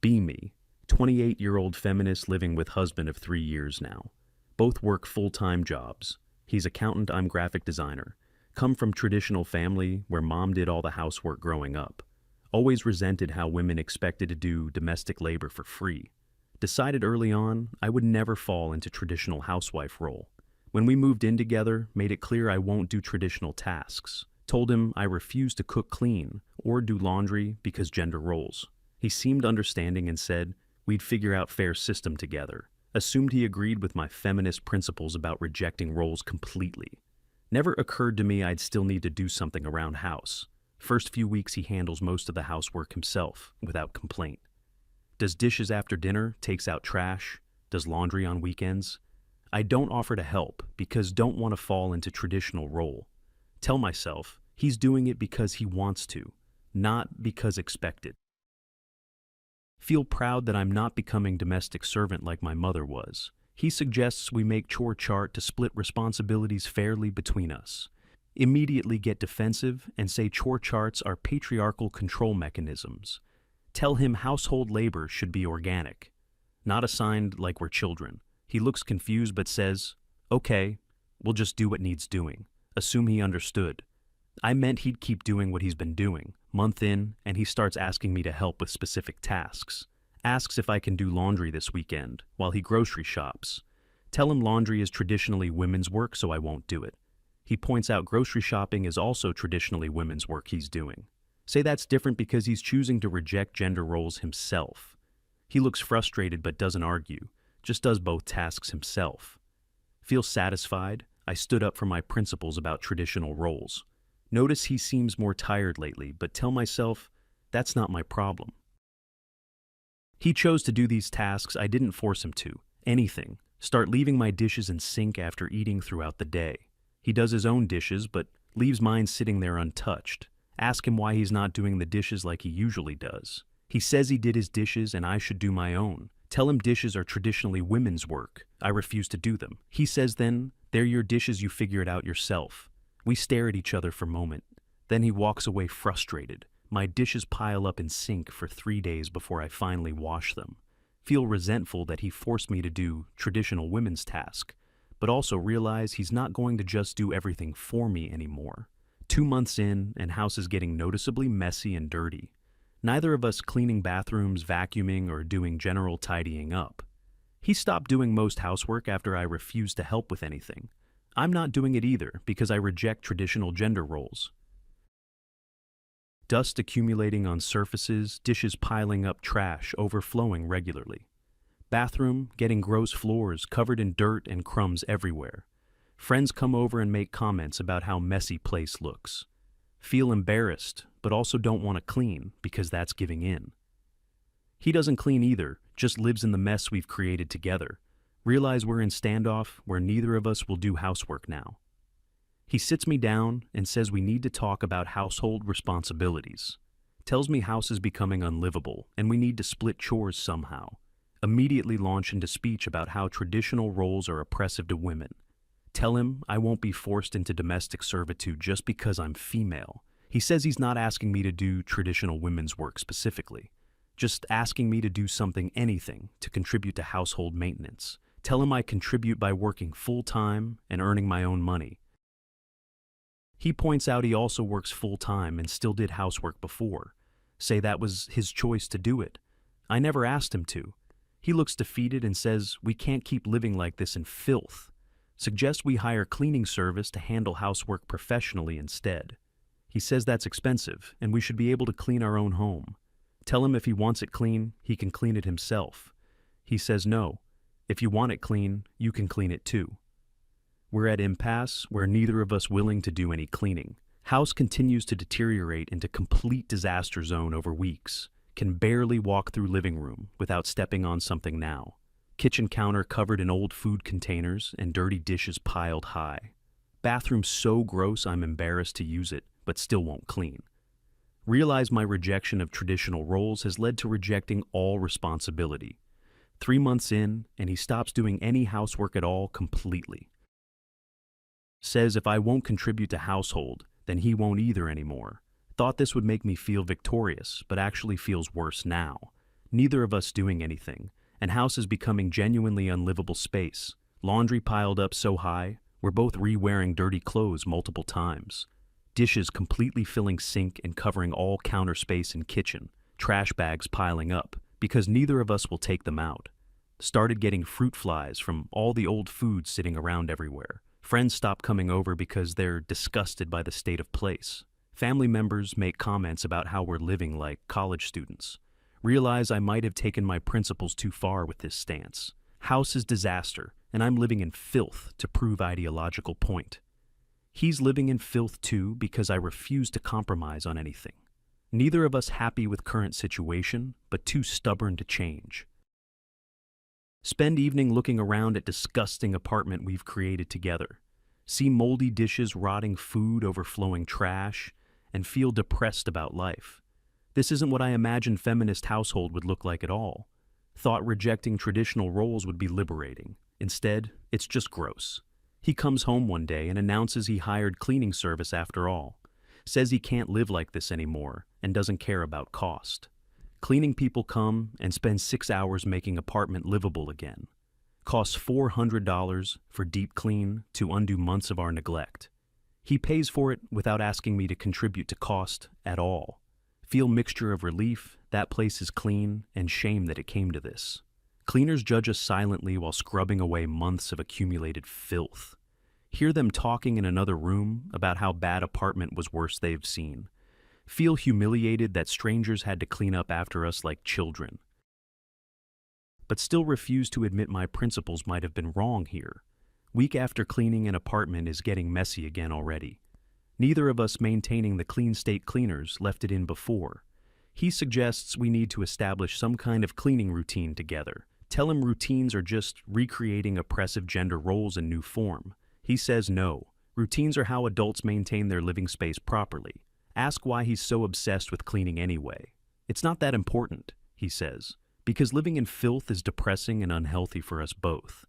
Be me, 28-year-old feminist living with husband of 3 years now. Both work full-time jobs. He's accountant, I'm graphic designer. Come from traditional family where mom did all the housework growing up. Always resented how women expected to do domestic labor for free. Decided early on I would never fall into traditional housewife role. When we moved in together, made it clear I won't do traditional tasks. Told him I refuse to cook clean or do laundry because gender roles. He seemed understanding and said we'd figure out fair system together. Assumed he agreed with my feminist principles about rejecting roles completely. Never occurred to me I'd still need to do something around house. First few weeks he handles most of the housework himself, without complaint. Does dishes after dinner, takes out trash, does laundry on weekends. I don't offer to help because don't want to fall into traditional role. Tell myself he's doing it because he wants to, not because expected. Feel proud that I'm not becoming domestic servant like my mother was. He suggests we make chore chart to split responsibilities fairly between us. Immediately get defensive and say chore charts are patriarchal control mechanisms. Tell him household labor should be organic, not assigned like we're children. He looks confused but says, okay, we'll just do what needs doing. Assume he understood. I meant he'd keep doing what he's been doing. Month in, and he starts asking me to help with specific tasks. Asks if I can do laundry this weekend while he grocery shops. Tell him laundry is traditionally women's work, so I won't do it. He points out grocery shopping is also traditionally women's work he's doing. Say that's different because he's choosing to reject gender roles himself. He looks frustrated but doesn't argue, just does both tasks himself. Feel satisfied, I stood up for my principles about traditional roles. Notice he seems more tired lately, but tell myself, that's not my problem. He chose to do these tasks I didn't force him to. Anything. Start leaving my dishes in sink after eating throughout the day. He does his own dishes, but leaves mine sitting there untouched. Ask him why he's not doing the dishes like he usually does. He says he did his dishes and I should do my own. Tell him dishes are traditionally women's work. I refuse to do them. He says then, they're your dishes, you figure it out yourself. We stare at each other for a moment. Then he walks away frustrated. My dishes pile up in sink for 3 days before I finally wash them. Feel resentful that he forced me to do traditional women's task, but also realize he's not going to just do everything for me anymore. 2 months in, and house is getting noticeably messy and dirty. Neither of us cleaning bathrooms, vacuuming, or doing general tidying up. He stopped doing most housework after I refused to help with anything. I'm not doing it either because I reject traditional gender roles. Dust accumulating on surfaces, dishes piling up, trash overflowing regularly. Bathroom getting gross floors covered in dirt and crumbs everywhere. Friends come over and make comments about how messy place looks. Feel embarrassed, but also don't want to clean because that's giving in. He doesn't clean either, just lives in the mess we've created together. Realize we're in standoff where neither of us will do housework now. He sits me down and says we need to talk about household responsibilities. Tells me house is becoming unlivable and we need to split chores somehow. Immediately launch into speech about how traditional roles are oppressive to women. Tell him I won't be forced into domestic servitude just because I'm female. He says he's not asking me to do traditional women's work specifically, just asking me to do anything to contribute to household maintenance. Tell him I contribute by working full-time and earning my own money. He points out he also works full-time and still did housework before. Say that was his choice to do it. I never asked him to. He looks defeated and says we can't keep living like this in filth. Suggests we hire cleaning service to handle housework professionally instead. He says that's expensive and we should be able to clean our own home. Tell him if he wants it clean, he can clean it himself. He says no. If you want it clean, you can clean it too. We're at impasse where neither of us willing to do any cleaning. House continues to deteriorate into complete disaster zone over weeks. Can barely walk through living room without stepping on something now. Kitchen counter covered in old food containers and dirty dishes piled high. Bathroom so gross I'm embarrassed to use it, but still won't clean. Realize my rejection of traditional roles has led to rejecting all responsibility. 3 months in, and he stops doing any housework at all completely. Says if I won't contribute to household, then he won't either anymore. Thought this would make me feel victorious, but actually feels worse now. neither of us doing anything, and house is becoming genuinely unlivable space. Laundry piled up so high, we're both re-wearing dirty clothes multiple times. Dishes completely filling sink and covering all counter space in kitchen. Trash bags piling up, because neither of us will take them out. Started getting fruit flies from all the old food sitting around everywhere. Friends stop coming over because they're disgusted by the state of place. Family members make comments about how we're living like college students. Realize I might have taken my principles too far with this stance. House is disaster, and I'm living in filth to prove ideological point. He's living in filth too because I refuse to compromise on anything. Neither of us happy with current situation, but too stubborn to change. Spend evening looking around at disgusting apartment we've created together. See moldy dishes, rotting food, overflowing trash, and feel depressed about life. This isn't what I imagined feminist household would look like at all. Thought rejecting traditional roles would be liberating. Instead, it's just gross. He comes home one day and announces he hired cleaning service after all. Says he can't live like this anymore and doesn't care about cost. Cleaning people come and spend 6 hours making apartment livable again. Costs $400 for deep clean to undo months of our neglect. He pays for it without asking me to contribute to cost at all. Feel mixture of relief, that place is clean, and shame that it came to this. Cleaners judge us silently while scrubbing away months of accumulated filth. Hear them talking in another room about how bad apartment was worse they've seen. Feel humiliated that strangers had to clean up after us like children. But still refuse to admit my principles might have been wrong here. Week after cleaning an apartment is getting messy again already. Neither of us maintaining the clean state cleaners left it in before. He suggests we need to establish some kind of cleaning routine together. Tell him routines are just recreating oppressive gender roles in new form. He says no. Routines are how adults maintain their living space properly. Ask why he's so obsessed with cleaning anyway. It's not that important, he says, because living in filth is depressing and unhealthy for us both.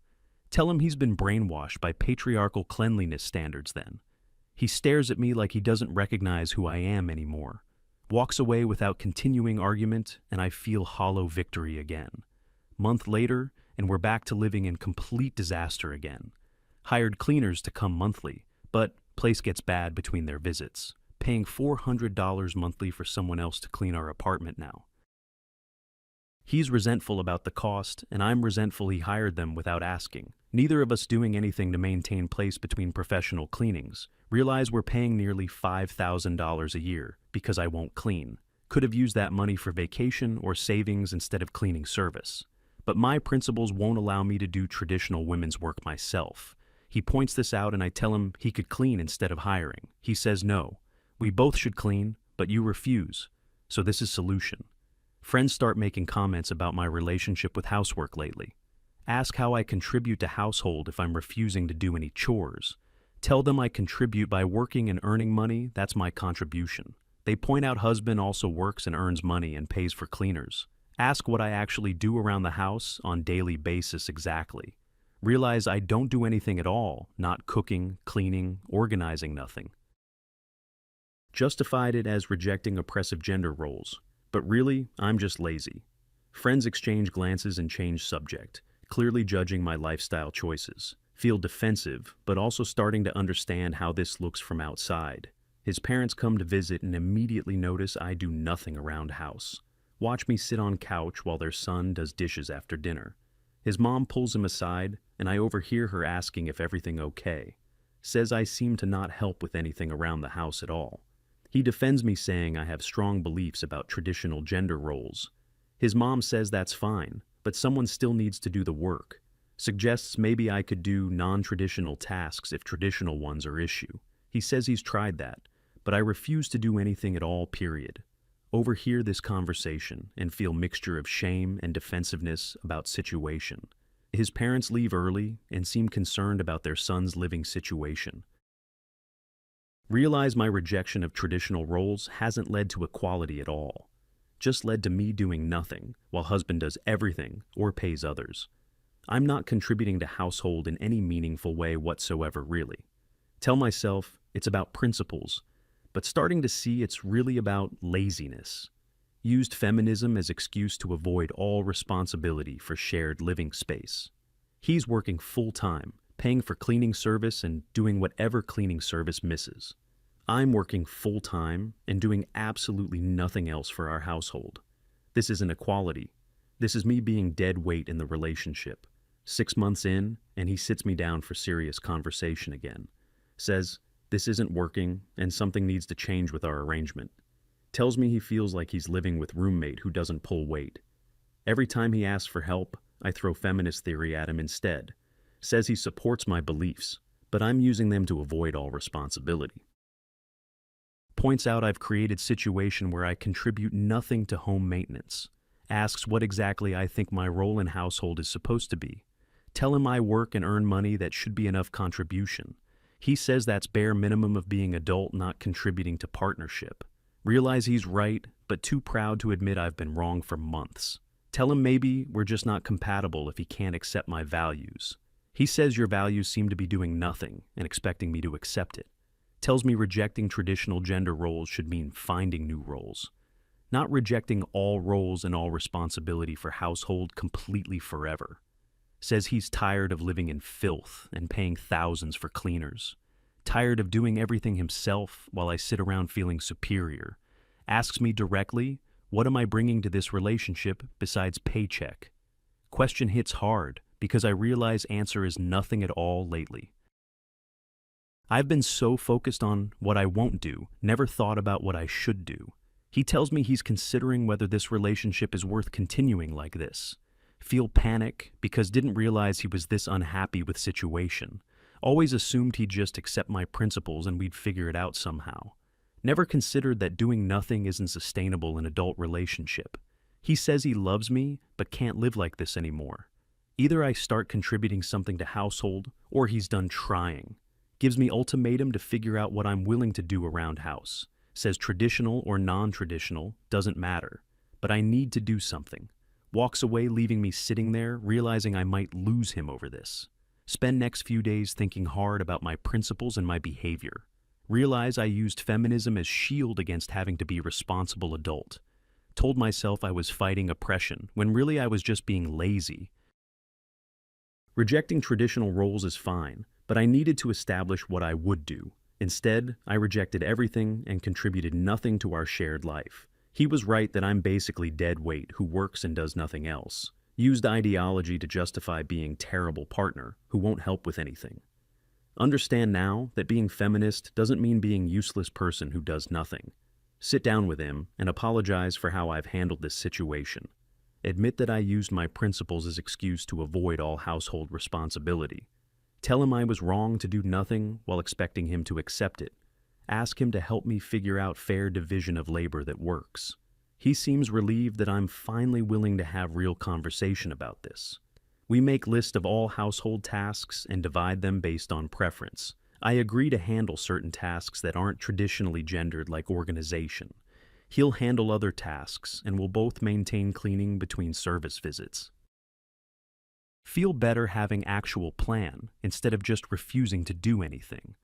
Tell him he's been brainwashed by patriarchal cleanliness standards then. He stares at me like he doesn't recognize who I am anymore. Walks away without continuing argument, and I feel hollow victory again. Month later, and we're back to living in complete disaster again. Hired cleaners to come monthly, but place gets bad between their visits. Paying $400 monthly for someone else to clean our apartment now. He's resentful about the cost, and I'm resentful he hired them without asking. Neither of us doing anything to maintain place between professional cleanings. Realize we're paying nearly $5,000 a year because I won't clean. Could have used that money for vacation or savings instead of cleaning service. But my principles won't allow me to do traditional women's work myself. He points this out and I tell him he could clean instead of hiring. He says no. We both should clean, but you refuse. So this is solution. Friends start making comments about my relationship with housework lately. Ask how I contribute to household if I'm refusing to do any chores. Tell them I contribute by working and earning money, that's my contribution. They point out husband also works and earns money and pays for cleaners. Ask what I actually do around the house on daily basis exactly. Realize I don't do anything at all, not cooking, cleaning, organizing nothing. Justified it as rejecting oppressive gender roles. But really, I'm just lazy. Friends exchange glances and change subject, clearly judging my lifestyle choices. Feel defensive, but also starting to understand how this looks from outside. His parents come to visit and immediately notice I do nothing around house. Watch me sit on couch while their son does dishes after dinner. His mom pulls him aside, and I overhear her asking if everything okay. Says I seem to not help with anything around the house at all. He defends me saying I have strong beliefs about traditional gender roles. His mom says that's fine, but someone still needs to do the work. Suggests maybe I could do non-traditional tasks if traditional ones are issue. He says he's tried that, but I refuse to do anything at all, period. Overhear this conversation and feel mixture of shame and defensiveness about situation. His parents leave early and seem concerned about their son's living situation. Realize my rejection of traditional roles hasn't led to equality at all. Just led to me doing nothing, while husband does everything or pays others. I'm not contributing to household in any meaningful way whatsoever, really. Tell myself it's about principles, but starting to see it's really about laziness. used feminism as excuse to avoid all responsibility for shared living space. He's working full-time, paying for cleaning service and doing whatever cleaning service misses. I'm working full-time and doing absolutely nothing else for our household. This isn't equality. This is me being dead weight in the relationship. 6 months in, and he sits me down for serious conversation again. Says, this isn't working and something needs to change with our arrangement. Tells me he feels like he's living with roommate who doesn't pull weight. Every time he asks for help, I throw feminist theory at him instead. Says he supports my beliefs, but I'm using them to avoid all responsibility. Points out I've created situation where I contribute nothing to home maintenance. Asks what exactly I think my role in household is supposed to be. Tell him I work and earn money that should be enough contribution. He says that's bare minimum of being adult, not contributing to partnership. Realize he's right, but too proud to admit I've been wrong for months. Tell him maybe we're just not compatible if he can't accept my values. He says your values seem to be doing nothing and expecting me to accept it. Tells me rejecting traditional gender roles should mean finding new roles. Not rejecting all roles and all responsibility for household completely forever. Says he's tired of living in filth and paying thousands for cleaners. Tired of doing everything himself while I sit around feeling superior. Asks me directly, what am I bringing to this relationship besides paycheck? Question hits hard because I realize answer is nothing at all lately. I've been so focused on what I won't do, never thought about what I should do. He tells me he's considering whether this relationship is worth continuing like this. Feel panic because didn't realize he was this unhappy with situation. Always assumed he'd just accept my principles and we'd figure it out somehow. Never considered that doing nothing isn't sustainable in adult relationship. He says he loves me, but can't live like this anymore. Either I start contributing something to household, or he's done trying. Gives me ultimatum to figure out what I'm willing to do around house. Says traditional or non-traditional, doesn't matter. But I need to do something. Walks away leaving me sitting there, realizing I might lose him over this. Spend next few days thinking hard about my principles and my behavior. Realize I used feminism as shield against having to be a responsible adult. Told myself I was fighting oppression, when really I was just being lazy. Rejecting traditional roles is fine, but I needed to establish what I would do. Instead, I rejected everything and contributed nothing to our shared life. He was right that I'm basically dead weight who works and does nothing else. Used ideology to justify being terrible partner who won't help with anything. Understand now that being feminist doesn't mean being useless person who does nothing. Sit down with him and apologize for how I've handled this situation. Admit that I used my principles as excuse to avoid all household responsibility. Tell him I was wrong to do nothing while expecting him to accept it. Ask him to help me figure out fair division of labor that works. He seems relieved that I'm finally willing to have real conversation about this. We make list of all household tasks and divide them based on preference. I agree to handle certain tasks that aren't traditionally gendered like organization. He'll handle other tasks and we'll both maintain cleaning between service visits. Feel better having actual plan instead of just refusing to do anything.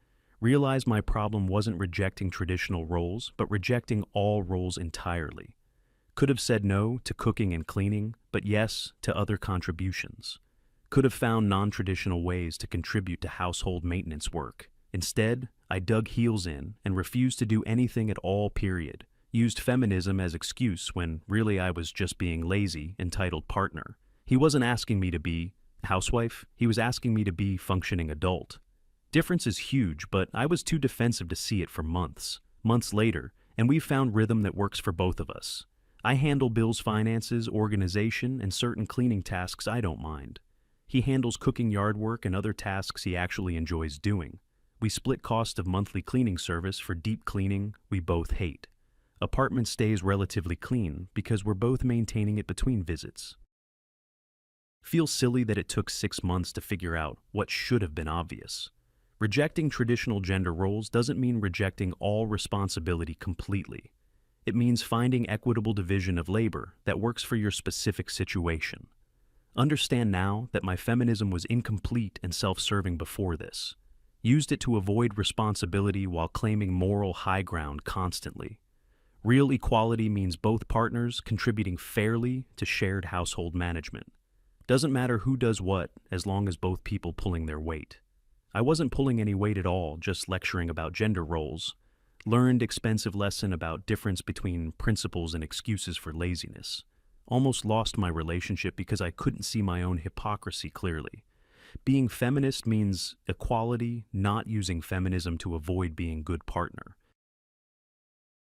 Realize my problem wasn't rejecting traditional roles, but rejecting all roles entirely. Could have said no to cooking and cleaning, but yes to other contributions. Could have found non-traditional ways to contribute to household maintenance work. Instead, I dug heels in and refused to do anything at all, period. Used feminism as excuse when really I was just being lazy, entitled partner. He wasn't asking me to be housewife, he was asking me to be functioning adult. Difference is huge, but I was too defensive to see it for months. Months later, and we've found rhythm that works for both of us. I handle Bill's finances, organization, and certain cleaning tasks I don't mind. He handles cooking, yard work, and other tasks he actually enjoys doing. We split cost of monthly cleaning service for deep cleaning we both hate. Apartment stays relatively clean because we're both maintaining it between visits. Feel silly that it took 6 months to figure out what should have been obvious. Rejecting traditional gender roles doesn't mean rejecting all responsibility completely. It means finding equitable division of labor that works for your specific situation. Understand now that my feminism was incomplete and self-serving before this. Used it to avoid responsibility while claiming moral high ground constantly. Real equality means both partners contributing fairly to shared household management. Doesn't matter who does what, as long as both people pulling their weight. I wasn't pulling any weight at all, just lecturing about gender roles. Learned expensive lesson about difference between principles and excuses for laziness. Almost lost my relationship because I couldn't see my own hypocrisy clearly. Being feminist means equality, not using feminism to avoid being good partner.